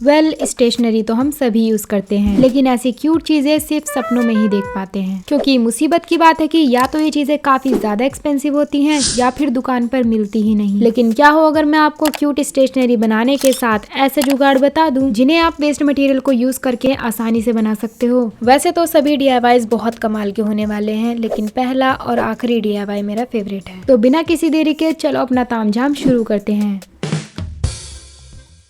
Well, stationery तो हम सभी यूज करते हैं, लेकिन ऐसी क्यूट चीजें सिर्फ सपनों में ही देख पाते हैं, क्योंकि मुसीबत की बात है कि या तो ये चीजें काफी ज्यादा एक्सपेंसिव होती हैं या फिर दुकान पर मिलती ही नहीं। लेकिन क्या हो अगर मैं आपको क्यूट स्टेशनरी बनाने के साथ ऐसे जुगाड़ बता दूं जिन्हें आप वेस्ट मटेरियल को यूज करके आसानी से बना सकते हो। वैसे तो सभी DIYs बहुत कमाल के होने वाले हैं, लेकिन पहला और आखिरी DIY मेरा फेवरेट है। तो बिना किसी देरी के चलो अपना तामझाम शुरू करते हैं।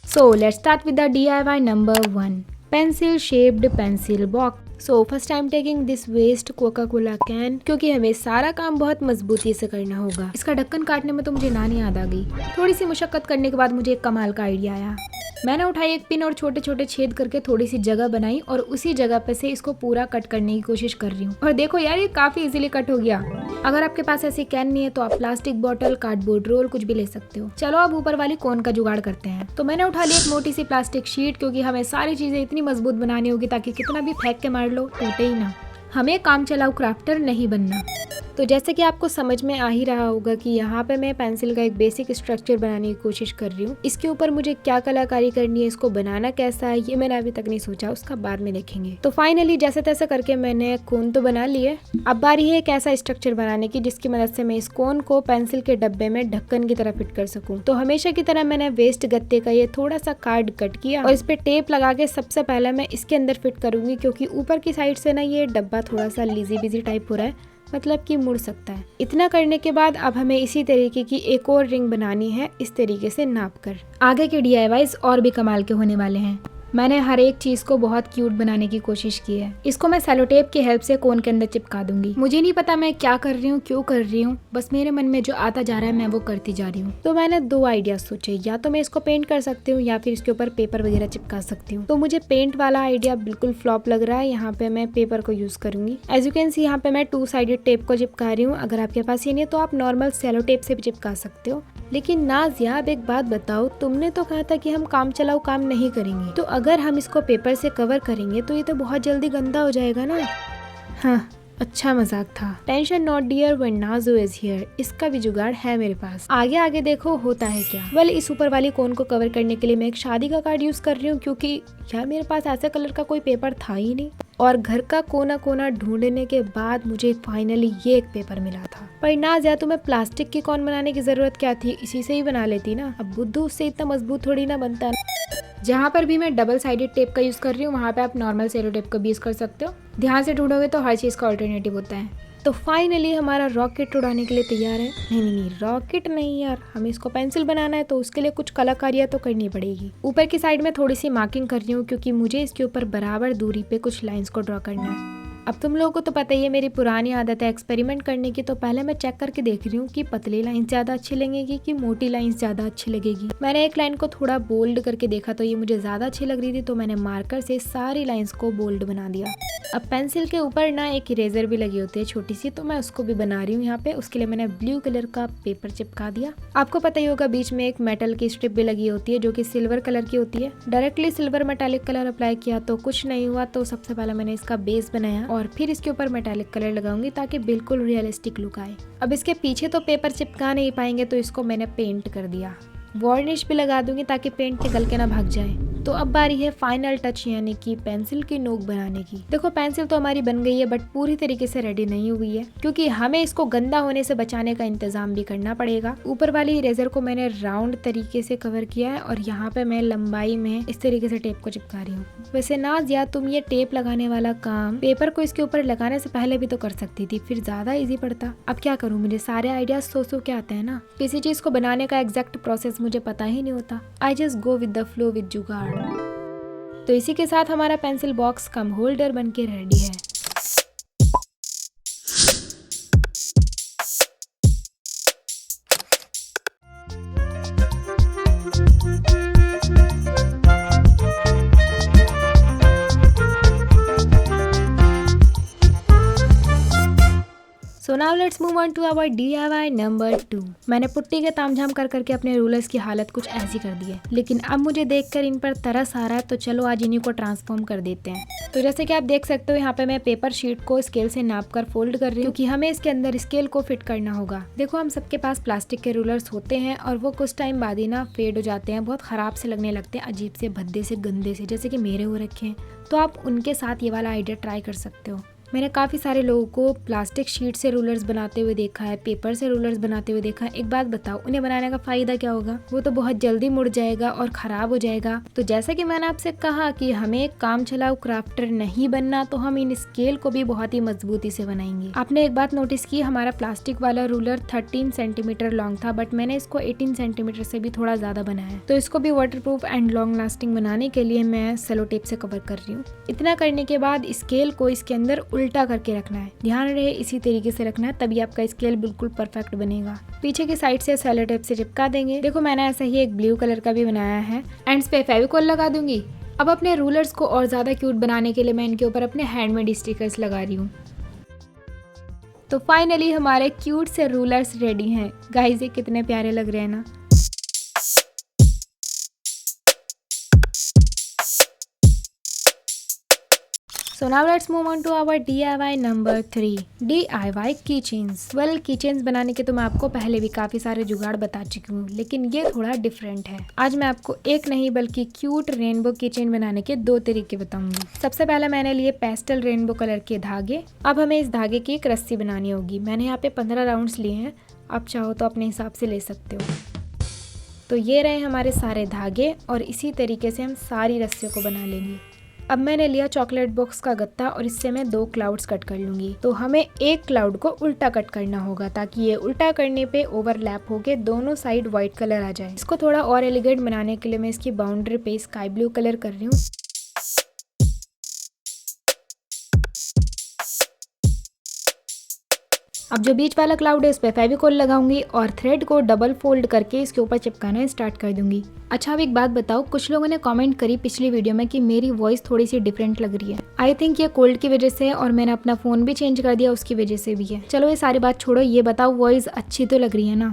So let's start with the DIY number 1, pencil shaped pencil box। So first I'm taking this waste Coca-Cola can, क्योंकि हमें सारा काम बहुत मजबूती से करना होगा। इसका ढक्कन काटने में तो मुझे नानी याद आ गई। थोड़ी सी मुशक्कत करने के बाद मुझे एक कमाल का आइडिया आया। मैंने उठाई एक पिन और छोटे छोटे छेद करके थोड़ी सी जगह बनाई और उसी जगह पे से इसको पूरा कट करने की कोशिश कर रही हूँ। और देखो यार, ये काफी इजीली कट हो गया। अगर आपके पास ऐसी कैन नहीं है तो आप प्लास्टिक बोतल, कार्डबोर्ड रोल कुछ भी ले सकते हो। चलो अब ऊपर वाली कोन का जुगाड़ करते हैं। तो मैंने उठा ली एक मोटी सी प्लास्टिक शीट, क्योंकि हमें सारी चीजें इतनी मजबूत बनानी होगी ताकि कितना भी फेंक के मार लो टूटे ही ना। हमें काम चलाऊ क्राफ्टर नहीं बनना। तो जैसे कि आपको समझ में आ ही रहा होगा कि यहाँ पे मैं पेंसिल का एक बेसिक स्ट्रक्चर बनाने की कोशिश कर रही हूँ। इसके ऊपर मुझे क्या कलाकारी करनी है, इसको बनाना कैसा है, ये मैंने अभी तक नहीं सोचा, उसका बाद में देखेंगे। तो फाइनली जैसे तैसे करके मैंने कोन तो बना लिए। अब बारी है एक ऐसा स्ट्रक्चर बनाने की जिसकी मदद से मैं इस कोन को पेंसिल के डब्बे में ढक्कन की तरह फिट कर सकूँ। तो हमेशा की तरह मैंने वेस्ट गत्ते का ये थोड़ा सा कार्ड कट किया और इस पे टेप लगा के सबसे पहले मैं इसके अंदर फिट करूंगी, क्योंकि ऊपर की साइड से ना ये डब्बा थोड़ा सा लीजी बिजी टाइप हो रहा है, मतलब कि मुड़ सकता है। इतना करने के बाद अब हमें इसी तरीके की एक और रिंग बनानी है, इस तरीके से नाप कर। आगे के DIYs और भी कमाल के होने वाले हैं। मैंने हर एक चीज को बहुत क्यूट बनाने की कोशिश की है। इसको मैं सेलो टेप की हेल्प से कोन के अंदर चिपका दूंगी। मुझे नहीं पता मैं क्या कर रही हूँ, क्यों कर रही हूँ, बस मेरे मन में जो आता जा रहा है मैं वो करती जा रही हूँ। तो मैंने 2 आइडिया सोचे, या तो मैं इसको पेंट कर सकती हूँ या फिर इसके ऊपर पेपर वगैरह चिपका सकती हूँ। तो मुझे पेंट वाला आइडिया बिल्कुल फ्लॉप लग रहा है। यहाँ पे मैं पेपर को यूज करूंगी। एज यू कैन सी यहाँ पे मैं 2 साइडेड टेप को चिपका रही हूँ। अगर आपके पास ये नहीं तो आप नॉर्मल सेलो टेप से भी चिपका सकते हो। लेकिन नाज़िया, अब एक बात बताओ, तुमने तो कहा था कि हम काम चलाऊ काम नहीं करेंगे, तो अगर हम इसको पेपर से कवर करेंगे तो ये तो बहुत जल्दी गंदा हो जाएगा ना। हाँ, अच्छा मजाक था। Tension not dear when Nazo is here. इसका भी जुगाड़ है मेरे पास। आगे आगे देखो होता है क्या। वेल, इस ऊपर वाली कोन को कवर करने के लिए मैं एक शादी का कार्ड यूज कर रही हूँ, क्योंकि यार मेरे पास ऐसे कलर का कोई पेपर था ही नहीं। और घर का कोना कोना ढूंढने के बाद मुझे फाइनली ये एक पेपर मिला था। पर नाज़िया, तुम्हें प्लास्टिक की कोन बनाने की जरूरत क्या थी, इसी से ही बना लेती ना। अब बुद्धू उससे इतना मजबूत थोड़ी ना बनता। जहाँ पर भी मैं डबल साइडेड टेप का यूज कर रही हूँ वहाँ पे आप नॉर्मल सेलो टेप का भी यूज कर सकते हो। ध्यान से ढूंढोगे तो हर चीज का ऑल्टरनेटिव होता है। तो फाइनली हमारा रॉकेट उड़ाने के लिए तैयार है। नहीं, रॉकेट नहीं यार, हमें इसको पेंसिल बनाना है, तो उसके लिए कुछ कलाकारियाँ तो करनी पड़ेगी। ऊपर की साइड में थोड़ी सी मार्किंग कर रही हूँ, क्योंकि मुझे इसके ऊपर बराबर दूरी पे कुछ लाइंस को ड्रॉ करना है। अब तुम लोगों को तो पता ही है मेरी पुरानी आदत है एक्सपेरिमेंट करने की। तो पहले मैं चेक करके देख रही हूँ कि पतली लाइन ज्यादा अच्छी लगेगी कि मोटी लाइन ज्यादा अच्छी लगेगी। मैंने एक लाइन को थोड़ा बोल्ड करके देखा तो ये मुझे ज्यादा अच्छी लग रही थी, तो मैंने मार्कर से सारी लाइंस को बोल्ड बना दिया। अब पेंसिल के ऊपर ना एक इरेजर भी लगी होती है छोटी सी, तो मैं उसको भी बना रही हूँ यहाँ पे। उसके लिए मैंने ब्लू कलर का पेपर चिपका दिया। आपको पता ही होगा बीच में एक मेटल की स्ट्रिप भी लगी होती है जो कि सिल्वर कलर की होती है। Directly silver metallic colour apply किया तो कुछ नहीं हुआ, तो सबसे पहले मैंने इसका बेस बनाया और फिर इसके ऊपर मेटालिक कलर लगाऊंगी ताकि बिल्कुल रियलिस्टिक लुक आए। अब इसके पीछे तो पेपर चिपका नहीं पाएंगे, तो इसको मैंने पेंट कर दिया। वार्निश भी लगा दूंगी ताकि पेंट निकल के ना भाग जाए। तो अब बारी है फाइनल टच यानी कि पेंसिल की नोक बनाने की। देखो पेंसिल तो हमारी बन गई है, बट पूरी तरीके से रेडी नहीं हुई है, क्योंकि हमें इसको गंदा होने से बचाने का इंतजाम भी करना पड़ेगा। ऊपर वाली इरेजर को मैंने राउंड तरीके से कवर किया है और यहाँ पे मैं लंबाई में इस तरीके से टेप को चिपका रही हूँ। वैसे नाज़िया, तुम ये टेप लगाने वाला काम पेपर को इसके ऊपर लगाने से पहले भी तो कर सकती थी, फिर ज्यादा इजी पड़ता। अब क्या करूँ, मुझे सारे आइडियाज सो के आते हैं ना। किसी चीज को बनाने का एग्जैक्ट प्रोसेस मुझे पता ही नहीं होता। I just go with the flow with जुगाड़। तो इसी के साथ हमारा पेंसिल बॉक्स कम होल्डर बनके रेडी है। Now let's move on to our DIY number 2। मैंने पुट्टी के तामझाम कर करके अपने रूलर्स की हालत कुछ ऐसी कर दी है, लेकिन अब मुझे देखकर इन पर तरस आ रहा है, तो चलो आज इन्हीं को ट्रांसफॉर्म कर देते हैं। तो जैसे कि आप देख सकते हो यहाँ पे मैं पेपर शीट को स्केल से नाप कर फोल्ड कर रही हूँ, क्योंकि हमें इसके अंदर स्केल को फिट करना होगा। देखो हम सबके पास प्लास्टिक के रूलर्स होते हैं और वो कुछ टाइम बाद ही ना फेड हो जाते हैं, बहुत खराब से लगने लगते हैं, अजीब से, भद्दे से, गंदे से, जैसे कि मेरे हो रखे हैं। तो आप उनके साथ ये वाला आइडिया ट्राई कर सकते हो। मैंने काफ़ी सारे लोगों को प्लास्टिक शीट से रूलर्स बनाते हुए देखा है, पेपर से रूलर्स बनाते हुए देखा है। एक बात बताओ, उन्हें बनाने का फ़ायदा क्या होगा? वो तो बहुत जल्दी मुड़ जाएगा और ख़राब हो जाएगा। तो जैसा कि मैंने आपसे कहा कि हमें एक काम चलाऊ क्राफ्टर नहीं बनना, तो हम इन स्केल को भी बहुत ही मजबूती से बनाएंगे। आपने एक बात नोटिस की, हमारा प्लास्टिक वाला रूलर 13 सेंटीमीटर लॉन्ग था, बट मैंने इसको 18 सेंटीमीटर से भी थोड़ा ज़्यादा बनाया है। तो इसको भी वाटरप्रूफ एंड लॉन्ग लास्टिंग बनाने के लिए मैं सेलो टेप से कवर कर रही हूँ। इतना करने के बाद स्केल को इसके अंदर उल्टा करके रखना है। ध्यान रहे इसी तरीके से रखना है, तभी आपका स्केल बिल्कुल परफेक्ट बनेगा। पीछे की साइड से सेलो टेप से चिपका देंगे। देखो मैंने ऐसा ही एक ब्लू कलर का भी बनाया है। एंड्स पे फेविकोल लगा दूंगी। अब अपने रूलर्स को और ज्यादा क्यूट बनाने के लिए मैं इनके ऊपर अपने हैंडमेड स्टिकर्स लगा रही हूँ। तो फाइनली हमारे क्यूट से रूलर्स रेडी हैं। गाइस ये कितने प्यारे लग रहे हैं ना। So now let's move on to our DIY number 3, DIY keychains। Well keychains बनाने के तो मैं आपको पहले भी काफ़ी सारे जुगाड़ बता चुकी हूँ, लेकिन ये थोड़ा डिफरेंट है। आज मैं आपको एक नहीं बल्कि क्यूट रेनबो कीचेन बनाने के 2 तरीके बताऊंगी। सबसे पहले मैंने लिए पेस्टल रेनबो कलर के धागे। अब हमें इस धागे की एक रस्सी बनानी होगी। मैंने यहाँ पे 15 राउंड्स लिए हैं, आप चाहो तो अपने हिसाब से ले सकते हो। तो ये रहे हमारे सारे धागे और इसी तरीके से हम सारी रस्सियों को बना लेंगे। अब मैंने लिया चॉकलेट बॉक्स का गत्ता और इससे मैं 2 क्लाउड्स कट कर लूंगी। तो हमें एक क्लाउड को उल्टा कट करना होगा, ताकि ये उल्टा करने पे ओवरलैप होके दोनों साइड व्हाइट कलर आ जाए। इसको थोड़ा और एलिगेंट बनाने के लिए मैं इसकी बाउंड्री पे स्काई ब्लू कलर कर रही हूँ। अब जो बीच वाला क्लाउड है उस पर फेविकोल लगाऊंगी और थ्रेड को डबल फोल्ड करके इसके ऊपर चिपकाना स्टार्ट कर दूंगी। अच्छा अब एक बात बताओ, कुछ लोगों ने कमेंट करी पिछली वीडियो में कि मेरी वॉइस थोड़ी सी डिफरेंट लग रही है। आई थिंक ये कोल्ड की वजह से है और मैंने अपना फोन भी चेंज कर दिया, उसकी वजह से भी है। चलो ये सारी बात छोड़ो, ये बताओ वॉइस अच्छी तो लग रही है ना?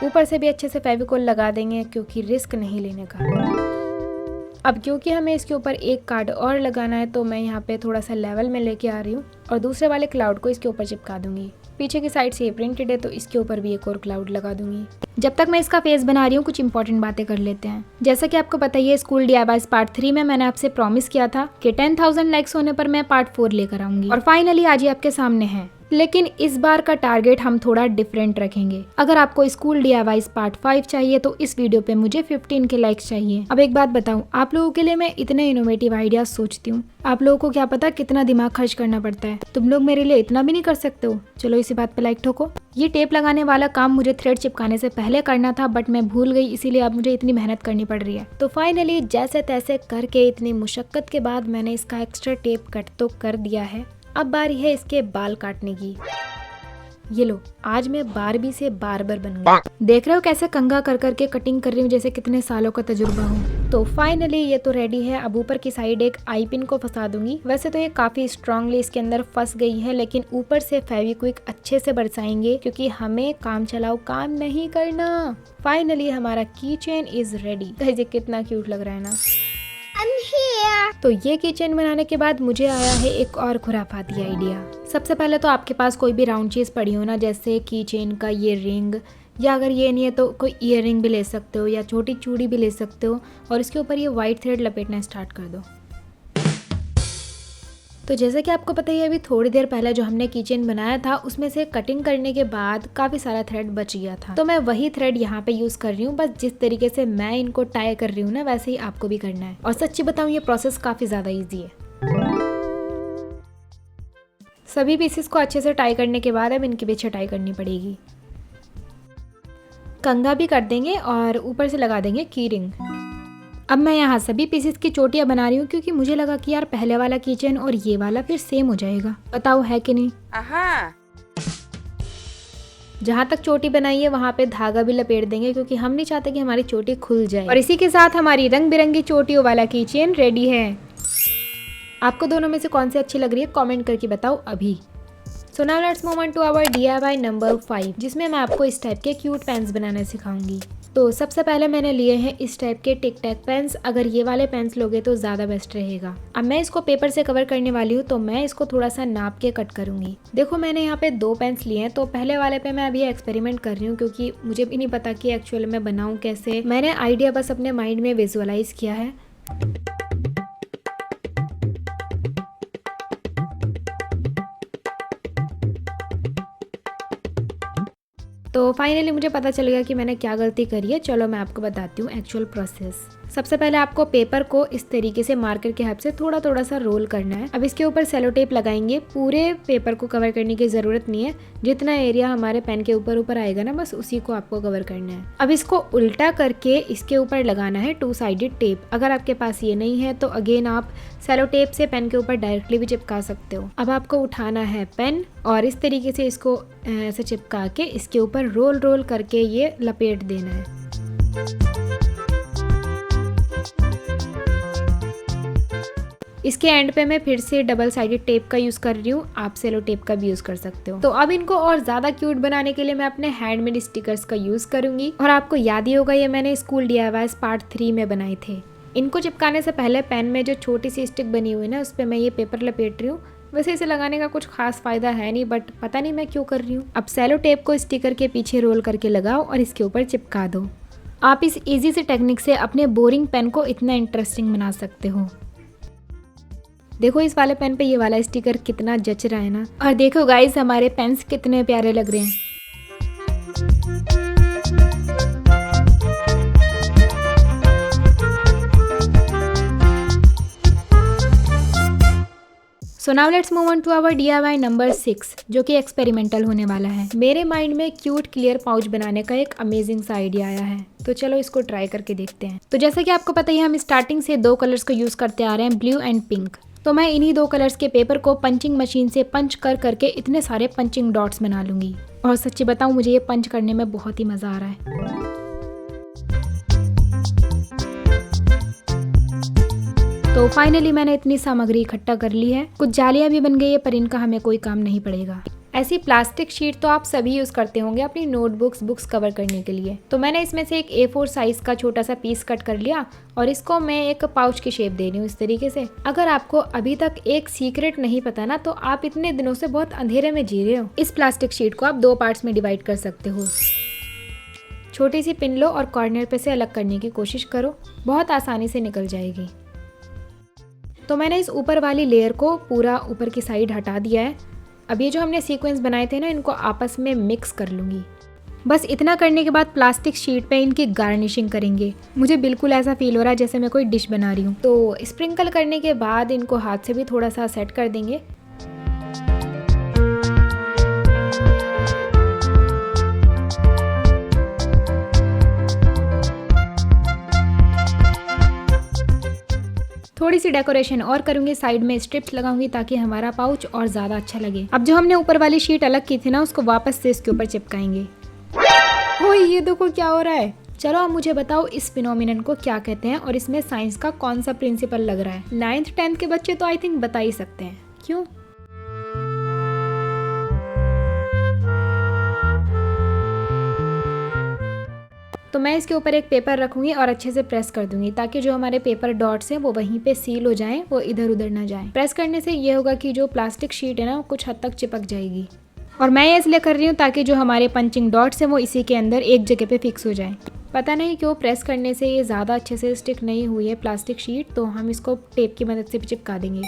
ऊपर से भी अच्छे से फेविकोल लगा देंगे, क्योंकि रिस्क नहीं लेने का। अब क्योंकि हमें इसके ऊपर एक कार्ड और लगाना है, तो मैं यहाँ पे थोड़ा सा लेवल में लेके आ रही हूँ और दूसरे वाले क्लाउड को इसके ऊपर चिपका दूंगी। पीछे की साइड से ये प्रिंटेड है, तो इसके ऊपर भी एक और क्लाउड लगा दूंगी। जब तक मैं इसका फेस बना रही हूँ, कुछ इंपॉर्टेंट बातें कर लेते हैं। जैसा कि आपको पता ही है, स्कूल DIYs पार्ट 3 में मैंने आपसे प्रॉमिस किया था कि 10,000 लाइक्स होने पर मैं पार्ट 4 लेकर आऊंगी, और फाइनली आज ये आपके सामने है। लेकिन इस बार का टारगेट हम थोड़ा डिफरेंट रखेंगे। अगर आपको स्कूल DIYs पार्ट 5 चाहिए तो इस वीडियो पे मुझे 15 के लाइक्स चाहिए। अब एक बात बताऊं, आप लोगों के लिए मैं इतने इनोवेटिव आइडियाज सोचती हूँ, आप लोगों को क्या पता कितना दिमाग खर्च करना पड़ता है। तुम लोग मेरे लिए इतना भी नहीं कर सकते हो? चलो इसी बात पे लाइक ठोको। ये टेप लगाने वाला काम मुझे थ्रेड चिपकाने से पहले करना था, बट मैं भूल गई, इसीलिए अब मुझे इतनी मेहनत करनी पड़ रही है। तो फाइनली जैसे तैसे करके इतनी मुशक्कत के बाद मैंने इसका एक्स्ट्रा टेप कट तो कर दिया है। अब बारी है इसके बाल काटने की। ये लो, आज मैं बारबी से बार्बर बन गई। देख रहे हो कैसे कंघा कर करके कटिंग कर रही हूँ, जैसे कितने सालों का तजुर्बा हो। तो फाइनली ये तो रेडी है। अब ऊपर की साइड एक आई पिन को फंसा दूंगी। वैसे तो ये काफी स्ट्रांगली इसके अंदर फंस गई है, लेकिन ऊपर से फेविक्विक अच्छे से बरसाएंगे, क्योंकि हमें काम चलाओ काम नहीं करना। फाइनली हमारा की चेन इज रेडी। ये कितना क्यूट लग रहा है ना। तो ये किचन बनाने के बाद मुझे आया है एक और खुराफाती आइडिया। सबसे पहले तो आपके पास कोई भी राउंड चीज़ पड़ी हो ना, जैसे की चेन का ये रिंग, या अगर ये नहीं है तो कोई ईयर रिंग भी ले सकते हो या छोटी चूड़ी भी ले सकते हो, और इसके ऊपर ये वाइट थ्रेड लपेटना स्टार्ट कर दो। तो जैसे कि आपको पता ही है, अभी थोड़ी देर पहले जो हमने कीचेन बनाया था उसमें से कटिंग करने के बाद काफी सारा थ्रेड बच गया था, तो मैं वही थ्रेड यहाँ पे यूज कर रही हूँ। बस जिस तरीके से मैं इनको टाई कर रही हूँ ना, वैसे ही आपको भी करना है। और सच्ची बताऊँ, ये प्रोसेस काफी ज्यादा ईजी है। सभी पीसेस को अच्छे से टाई करने के बाद अब इनके पीछे टाई करनी पड़ेगी। कंघा भी कर देंगे और ऊपर से लगा देंगे की रिंग। अब मैं यहाँ सभी पीसेस की चोटियाँ बना रही हूँ, क्योंकि मुझे लगा कि यार पहले वाला किचन और ये वाला फिर सेम हो जाएगा। बताओ है कि नहीं? जहाँ तक चोटी बनाई है वहाँ पे धागा भी लपेट देंगे, क्योंकि हम नहीं चाहते कि हमारी चोटी खुल जाए। और इसी के साथ हमारी रंग बिरंगी चोटियों वाला किचन रेडी है। आपको दोनों में से कौन सी अच्छी लग रही है कमेंट करके बताओ अभी। So now let's move on to our DIY number 5, जिसमें मैं आपको इस टाइप के क्यूट पेन्स बनाना सिखाऊंगी। तो सबसे पहले मैंने लिए हैं इस टाइप के टिक टैक पेन्स। अगर ये वाले पेन्स लोगे तो ज़्यादा बेस्ट रहेगा। अब मैं इसको पेपर से कवर करने वाली हूँ, तो मैं इसको थोड़ा सा नाप के कट करूंगी। देखो मैंने यहाँ पे 2 पेन्स लिए हैं, तो पहले वाले पे मैं अभी एक्सपेरिमेंट कर रही हूँ, क्योंकि मुझे भी नहीं पता कि एक्चुअली में बनाऊँ कैसे। मैंने आइडिया बस अपने माइंड में विजुअलाइज किया है। तो फाइनली मुझे पता चल गया कि मैंने क्या गलती करी है। चलो मैं आपको बताती हूँ एक्चुअल प्रोसेस। सबसे पहले आपको पेपर को इस तरीके से मार्कर के हेल्प से थोड़ा थोड़ा सा रोल करना है। अब इसके ऊपर सेलो टेप लगाएंगे। पूरे पेपर को कवर करने की ज़रूरत नहीं है, जितना एरिया हमारे पेन के ऊपर आएगा ना, बस उसी को आपको कवर करना है। अब इसको उल्टा करके इसके ऊपर लगाना है 2 साइडेड टेप। अगर आपके पास ये नहीं है तो अगेन आप सेलो टेप से पेन के ऊपर डायरेक्टली भी चिपका सकते हो। अब आपको उठाना है पेन और इस तरीके से इसको ऐसे चिपका के इसके ऊपर रोल करके ये लपेट देना है। इसके एंड पे मैं फिर से डबल साइडेड टेप का यूज़ कर रही हूँ, आप सेलो टेप का भी यूज़ कर सकते हो। तो अब इनको और ज़्यादा क्यूट बनाने के लिए मैं अपने हैंडमेड स्टिकर्स का यूज़ करूँगी। और आपको याद ही होगा, ये मैंने स्कूल DIYs पार्ट 3 में बनाए थे। इनको चिपकाने से पहले पेन में जो छोटी सी स्टिक बनी हुई है ना, उस पर मैं ये पेपर लपेट रही हूँ। वैसे इसे लगाने का कुछ खास फायदा है नहीं, बट पता नहीं मैं क्यों कर रही हूँ। अब सेलो टेप को स्टिकर के पीछे रोल करके लगाओ और इसके ऊपर चिपका दो। आप इस इजी से टेक्निक से अपने बोरिंग पेन को इतना इंटरेस्टिंग बना सकते हो। देखो इस वाले पेन पे ये वाला स्टिकर कितना जच रहा है ना। और देखो गाइस, हमारे पेन्स कितने प्यारे लग रहे हैं। So now let's move on to our DIY number 6, जो कि एक्सपेरिमेंटल होने वाला है। मेरे माइंड में क्यूट क्लियर पाउच बनाने का एक अमेजिंग सा आइडिया आया है, तो चलो इसको ट्राई करके देखते हैं। तो जैसा कि आपको पता ही है, हम स्टार्टिंग से 2 कलर्स को यूज़ करते आ रहे हैं, ब्लू एंड पिंक। तो मैं इन्हीं 2 कलर्स के पेपर को पंचिंग मशीन से पंच करके इतने सारे पंचिंग डॉट्स बना लूँगी। और सच्ची बताऊँ, मुझे ये पंच करने में बहुत ही मज़ा आ रहा है। तो फाइनली मैंने इतनी सामग्री इकट्ठा कर ली है। कुछ जालियाँ भी बन गई है, पर इनका हमें कोई काम नहीं पड़ेगा। ऐसी प्लास्टिक शीट तो आप सभी यूज़ करते होंगे अपनी नोटबुक्स, बुक्स कवर करने के लिए। तो मैंने इसमें से एक A4 साइज़ का छोटा सा पीस कट कर लिया और इसको मैं एक पाउच की शेप दे रही हूँ इस तरीके से। अगर आपको अभी तक एक सीक्रेट नहीं पता ना, तो आप इतने दिनों से बहुत अंधेरे में जी रहे हो। इस प्लास्टिक शीट को आप 2 पार्ट्स में डिवाइड कर सकते हो। छोटी सी पिन लो और कॉर्नर पे से अलग करने की कोशिश करो, बहुत आसानी से निकल जाएगी। तो मैंने इस ऊपर वाली लेयर को पूरा ऊपर की साइड हटा दिया है। अब ये जो हमने सीक्वेंस बनाए थे ना, इनको आपस में मिक्स कर लूँगी। बस इतना करने के बाद प्लास्टिक शीट पे इनकी गार्निशिंग करेंगे। मुझे बिल्कुल ऐसा फील हो रहा है जैसे मैं कोई डिश बना रही हूँ। तो स्प्रिंकल करने के बाद इनको हाथ से भी थोड़ा सा सेट कर देंगे। थोड़ी सी डेकोरेशन और करूंगी, साइड में स्ट्रिप्स लगाऊंगी ताकि हमारा पाउच और ज़्यादा अच्छा लगे। अब जो हमने ऊपर वाली शीट अलग की थी ना, उसको वापस से इसके ऊपर चिपकाएंगे। ओए ये देखो क्या हो रहा है। चलो अब मुझे बताओ इस फिनोमिनन को क्या कहते हैं और इसमें साइंस का कौन सा प्रिंसिपल लग रहा है। 9th 10th के बच्चे तो आई थिंक बता ही सकते हैं, क्यों? तो मैं इसके ऊपर एक पेपर रखूंगी और अच्छे से प्रेस कर दूंगी, ताकि जो हमारे पेपर डॉट्स हैं वो वहीं पे सील हो जाएं, वो इधर उधर ना जाएं। प्रेस करने से ये होगा कि जो प्लास्टिक शीट है ना, वो कुछ हद तक चिपक जाएगी। और मैं ये इसलिए कर रही हूँ ताकि जो हमारे पंचिंग डॉट्स हैं वो इसी के अंदर एक जगह पे फिक्स हो जाएं। पता नहीं क्यों प्रेस करने से ये ज़्यादा अच्छे से स्टिक नहीं हुई है प्लास्टिक शीट, तो हम इसको टेप की मदद से भी चिपका देंगे।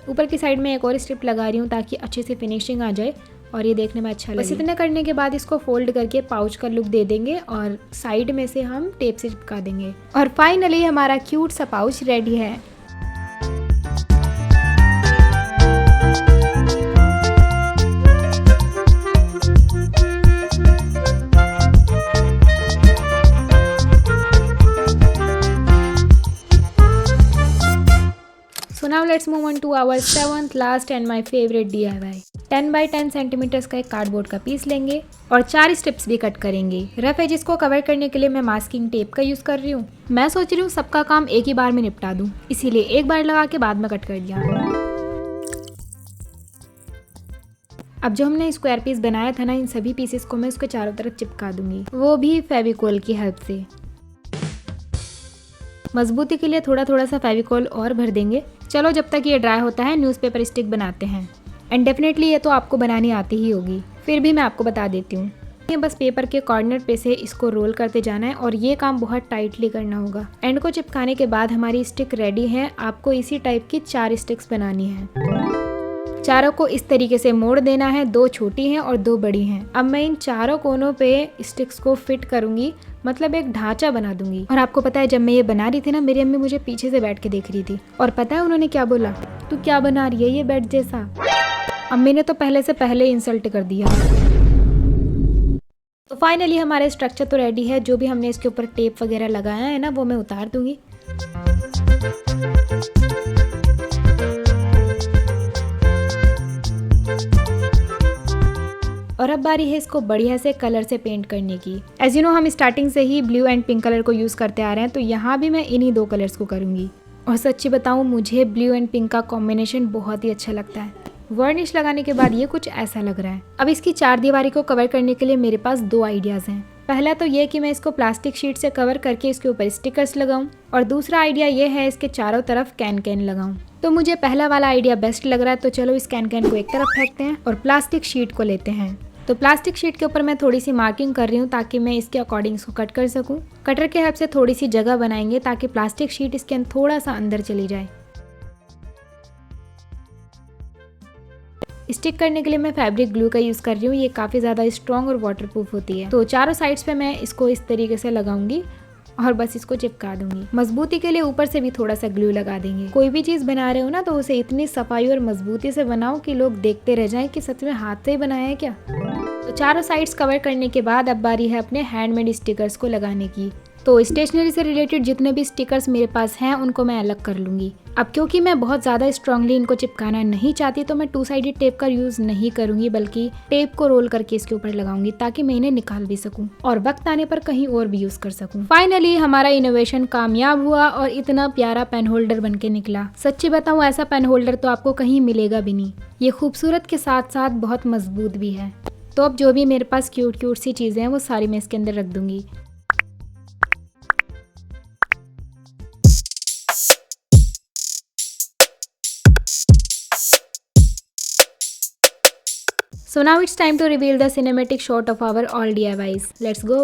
ऊपर की साइड में एक और स्ट्रिप लगा रही हूँ ताकि अच्छे से फिनिशिंग आ जाए और ये देखने में अच्छा लगे। बस इतना करने के बाद इसको फोल्ड करके पाउच का लुक दे देंगे और साइड में से हम टेप से चिपका देंगे। और फाइनली हमारा क्यूट सा पाउच रेडी है। So now let's move on to our 7th last and my favorite DIY। 10 by 10 centimetres का एक कार्डबोर्ड का पीस लेंगे और 4 स्ट्रिप्स भी कट करेंगे। रफ एज इसको कवर करने के लिए मैं मास्किंग टेप का यूज़ कर रही हूँ। मैं सोच रही हूँ सबका काम एक ही बार में निपटा दूँ, इसीलिए एक बार लगा के बाद में कट कर दिया। अब जो हमने स्क्वायर पीस बनाया था ना, इन सभी पीसेस को मैं उसके चारों तरफ चिपका दूंगी, वो भी फेविकोल की हेल्प से। मजबूती के लिए थोड़ा थोड़ा सा फेविकोल और भर देंगे। चलो जब तक ये ड्राई होता है न्यूज़पेपर स्टिक बनाते हैं। एंड डेफिनेटली ये तो आपको बनानी आती ही होगी, फिर भी मैं आपको बता देती हूँ। ये बस पेपर के कॉर्नर पे से इसको रोल करते जाना है और ये काम बहुत टाइटली करना होगा। एंड को चिपकाने के बाद हमारी स्टिक रेडी है। आपको इसी टाइप की 4 स्टिक्स बनानी है। चारों को इस तरीके से मोड़ देना है, 2 छोटी हैं और 2 बड़ी हैं। अब मैं इन चारों कोनों पे स्टिक्स को फिट करूंगी, मतलब एक ढांचा बना दूंगी। और आपको पता है जब मैं ये बना रही थी ना, मेरी अम्मी मुझे पीछे से बैठ के देख रही थी और पता है उन्होंने क्या बोला, तू क्या बना रही है ये बेड जैसा। अम्मी ने तो पहले से पहले इंसल्ट कर दिया। तो फाइनली हमारा स्ट्रक्चर तो रेडी है। जो भी हमने इसके ऊपर टेप वगैरह लगाया है ना, वो मैं उतार दूंगी। और अब बारी है इसको बढ़िया से कलर से पेंट करने की। एज यू नो हम स्टार्टिंग से ही ब्लू एंड पिंक कलर को यूज़ करते आ रहे हैं, तो यहाँ भी मैं इन्हीं 2 कलर्स को करूँगी। और सच्ची बताऊँ, मुझे ब्लू एंड पिंक का कॉम्बिनेशन बहुत ही अच्छा लगता है। वर्निश लगाने के बाद ये कुछ ऐसा लग रहा है। अब इसकी 4 दीवारी को कवर करने के लिए मेरे पास 2 आइडियाज़ हैं। पहला तो ये कि मैं इसको प्लास्टिक शीट से कवर करके इसके ऊपर स्टिकर्स लगाऊं, और दूसरा आइडिया ये है इसके चारों तरफ कैन लगाऊं। तो मुझे पहला वाला आइडिया बेस्ट लग रहा है, तो चलो इस कैन को एक तरफ फेंकते हैं और प्लास्टिक शीट को लेते हैं। तो प्लास्टिक शीट के ऊपर मैं थोड़ी सी मार्किंग कर रही हूँ ताकि मैं इसके अकॉर्डिंग इसको कट कर सकूँ। कटर के हेल्प से थोड़ी सी जगह बनाएंगे ताकि प्लास्टिक शीट इसके अंदर थोड़ा सा अंदर चली जाए। स्टिक करने के लिए मैं फैब्रिक ग्लू का यूज़ कर रही हूँ। ये काफ़ी ज़्यादा स्ट्रॉन्ग और वाटरप्रूफ होती है। तो चारों साइड्स पे मैं इसको इस तरीके से लगाऊंगी और बस इसको चिपका दूंगी। मजबूती के लिए ऊपर से भी थोड़ा सा ग्लू लगा देंगे। कोई भी चीज़ बना रहे हो ना, तो उसे इतनी सफाई और मजबूती से बनाओ कि लोग देखते रह जाएं कि सच में हाथ से ही बनाया है क्या। तो चारों साइड्स कवर करने के बाद अब बारी है अपने हैंडमेड स्टिकर्स को लगाने की। तो स्टेशनरी से रिलेटेड जितने भी स्टिकर्स मेरे पास हैं उनको मैं अलग कर लूँगी। अब क्योंकि मैं बहुत ज़्यादा स्ट्रांगली इनको चिपकाना नहीं चाहती, तो मैं 2 साइडेड टेप का यूज़ नहीं करूँगी, बल्कि टेप को रोल करके इसके ऊपर लगाऊंगी ताकि मैं इन्हें निकाल भी सकूँ और वक्त आने पर कहीं और भी यूज़ कर सकूँ। फाइनली हमारा इनोवेशन कामयाब हुआ और इतना प्यारा पेन होल्डर बन के निकला। सच्ची बताऊँ, ऐसा पेन होल्डर तो आपको कहीं मिलेगा भी नहीं। ये खूबसूरत के साथ साथ बहुत मजबूत भी है। तो अब जो भी मेरे पास क्यूट सी चीज़ें हैं वो सारी मैं इसके अंदर रख दूंगी। So now it's time to reveal the cinematic shot of our all DIYs. Let's go!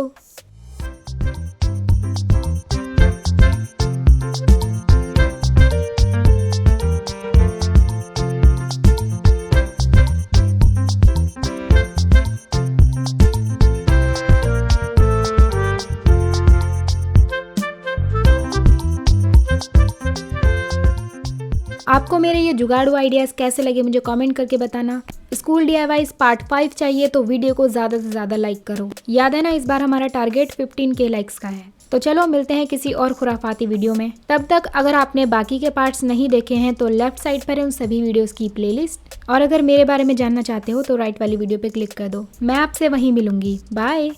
आपको मेरे ये जुगाड़ू आइडियाज़ कैसे लगे मुझे कमेंट करके बताना। स्कूल DIYs पार्ट 5 चाहिए तो वीडियो को ज़्यादा से ज़्यादा लाइक करो। याद है ना, इस बार हमारा टारगेट 15K लाइक्स का है। तो चलो मिलते हैं किसी और खुराफाती वीडियो में। तब तक अगर आपने बाकी के पार्ट्स नहीं देखे हैं तो लेफ्ट साइड पर है उन सभी वीडियोस की प्लेलिस्ट, और अगर मेरे बारे में जानना चाहते हो तो राइट वाली वीडियो पे क्लिक कर दो। मैं आपसे वहीं मिलूंगी। बाय।